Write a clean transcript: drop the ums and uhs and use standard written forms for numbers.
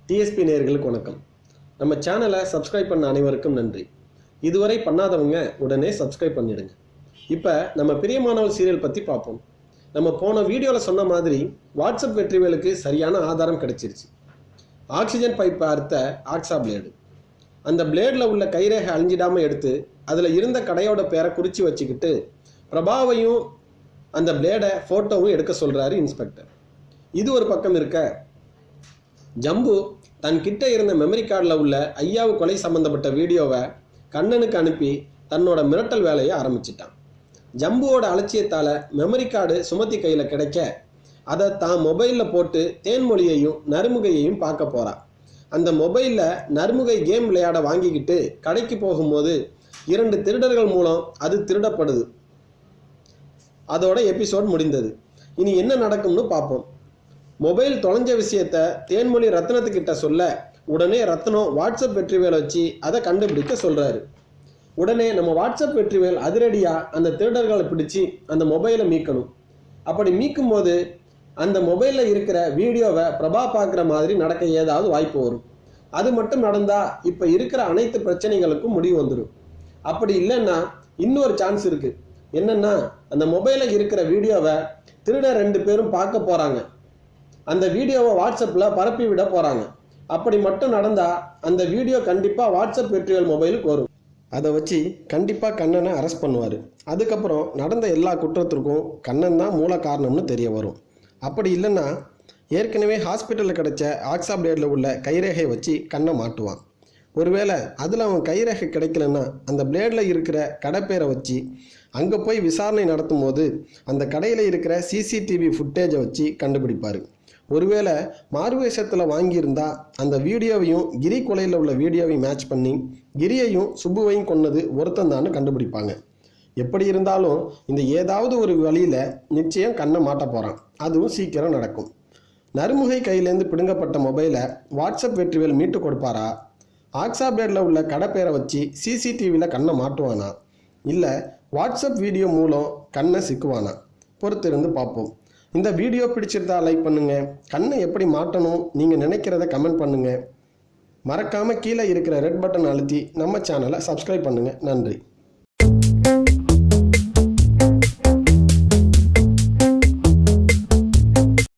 DSP நேயர்களுக்கு வணக்கம். நம்ம சேனலை சப்ஸ்கிரைப் பண்ண அனைவருக்கும் நன்றி. இதுவரை பண்ணாதவங்க உடனே சப்ஸ்கிரைப் பண்ணிடுங்க. இப்போ நம்ம பிரியமானவள் சீரியல் பற்றி பார்ப்போம். நம்ம போன வீடியோவில் சொன்ன மாதிரி வாட்ஸ்அப் வெற்றிவேலுக்கு சரியான ஆதாரம் கிடைச்சிருச்சு. ஆக்சிஜன் பைப்பை அறுத்த ஆக்ஸா பிளேடு. அந்த பிளேடில் உள்ள கைரேகை அழிஞ்சிடாமல் எடுத்து அதில் இருந்த கடையோட பேரை குறித்து வச்சுக்கிட்டு பிரபாவையும் அந்த பிளேடை ஃபோட்டோவும் எடுக்க சொல்கிறாரு இன்ஸ்பெக்டர். இது ஒரு பக்கம் இருக்க, ஜம்பு தன் கிட்ட இருந்த மெமரி கார்டில் உள்ள ஐயாவு கொலை சம்பந்தப்பட்ட வீடியோவை கண்ணனுக்கு அனுப்பி தன்னோட மிரட்டல் வேலையை ஆரம்பிச்சிட்டான். ஜம்புவோட அலட்சியத்தால் மெமரி கார்டு சுமதி கையில் கிடைக்க அதை தான் மொபைலில் போட்டு தேன்மொழியையும் நறுமுகையையும் பார்க்க போகிறான். அந்த மொபைலில் நறுமுகை கேம் விளையாட வாங்கிக்கிட்டு கடைக்கு போகும்போது 2 திருடர்கள் மூலம் அது திருடப்படுது. அதோட எபிசோட் முடிந்தது. இனி என்ன நடக்கும்னு பார்ப்போம். மொபைல் தொலைஞ்ச விஷயத்த தேன்மொழி ரத்னத்துக்கிட்ட சொல்ல உடனே ரத்னம் வாட்ஸ்அப் வெற்றிவேலை வச்சு அதை கண்டுபிடிக்க சொல்கிறாரு. உடனே நம்ம வாட்ஸ்அப் வெற்றிவேல் அதிரடியாக அந்த திருடர்களை பிடிச்சி அந்த மொபைலை மீட்கணும். அப்படி மீட்கும் போது அந்த மொபைலில் இருக்கிற வீடியோவை பிரபா பார்க்குற மாதிரி நடக்க ஏதாவது வாய்ப்பு வரும். அது மட்டும் நடந்தால் இப்போ இருக்கிற அனைத்து பிரச்சனைகளுக்கும் முடிவு வந்துடும். அப்படி இல்லைன்னா இன்னொரு சான்ஸ் இருக்குது. என்னென்னா, அந்த மொபைலில் இருக்கிற வீடியோவை திருட 2 பேரும் பார்க்க போகிறாங்க. அந்த வீடியோவை வாட்ஸ்அப்பில் பரப்பி விட போகிறாங்க. அப்படி மட்டும் நடந்தால் அந்த வீடியோ கண்டிப்பாக வாட்ஸ்அப் வெற்றிவேல் மொபைலுக்கு வரும். அதை வச்சு கண்டிப்பாக கண்ணனை அரெஸ்ட் பண்ணுவார். அதுக்கப்புறம் நடந்த எல்லா குற்றத்திற்கும் கண்ணன் தான் மூல காரணம்னு தெரிய வரும். அப்படி இல்லைன்னா ஏற்கனவே ஹாஸ்பிட்டலில் கிடைச்ச ஆக்ஸா பிளேடில் உள்ள கைரேகை வச்சு கண்ணை மாட்டுவான். ஒருவேளை அதில் அவன் கைரேகை கிடைக்கலன்னா அந்த பிளேடில் இருக்கிற கடை பேரை வச்சு அங்கே போய் விசாரணை நடத்தும் போது அந்த கடையில் இருக்கிற சிசிடிவி ஃபுட்டேஜை வச்சு கண்டுபிடிப்பார். ஒருவேளை மார்வேஷத்தில் வாங்கியிருந்தா அந்த வீடியோவையும் கிரி கொலையில் உள்ள வீடியோவையும் மேட்ச் பண்ணி கிரியையும் சுப்புவையும் கொன்னது ஒருத்தந்தான்னு கண்டுபிடிப்பாங்க. எப்படி இருந்தாலும் இந்த ஏதாவது ஒரு வழியில் நிச்சயம் கண்ணை மாட்ட போகிறான். அதுவும் சீக்கிரம் நடக்கும். நறுமுகை கையிலேருந்து பிடுங்கப்பட்ட மொபைலை வாட்ஸ்அப் வெற்றிவேல் மீட்டு கொடுப்பாரா? ஆக்ஸா பிளேடில் உள்ள கடை பேரை வச்சு சிசிடிவியில் கண்ணை மாட்டுவானா? இல்லை வாட்ஸ்அப் வீடியோ மூலம் கண்ணை சிக்குவானா? பொறுத்திருந்து பார்ப்போம். இந்த வீடியோ பிடிச்சிருந்தா லைக் பண்ணுங்கள். கண்ணை எப்படி மாட்டணும் நீங்கள் நினைக்கிறத கமெண்ட் பண்ணுங்கள். மறக்காமல் கீழே இருக்கிற ரெட் பட்டன் அழுத்தி நம்ம சேனலை சப்ஸ்கிரைப் பண்ணுங்கள். நன்றி.